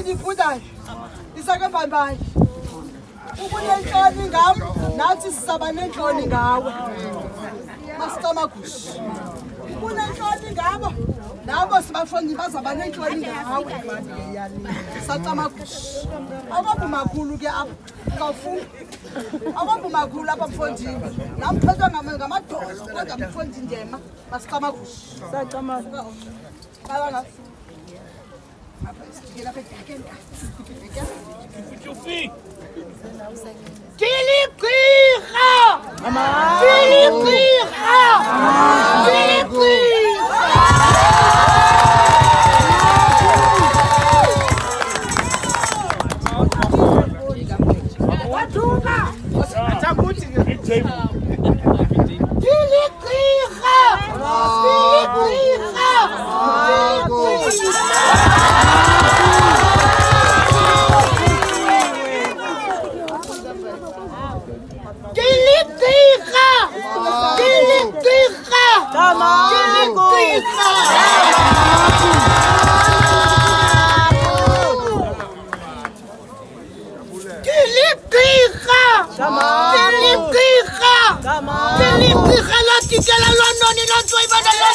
Ndifudayo isake bambayi ukunenhloni ngam nathi sizaba nenhloni ngawe masicamagushi ukunenhloni ngabo nabo sibafundi bazaba nenhloni ngawe sacamagushi ababumakhulu ke apha kafunga ababumakhulu apha mfondini namphethwa ngamadozo kodwa mfondi ndema masicamagushi sacamagushi baba Igqirha la tikela lwanoni lonto ibadala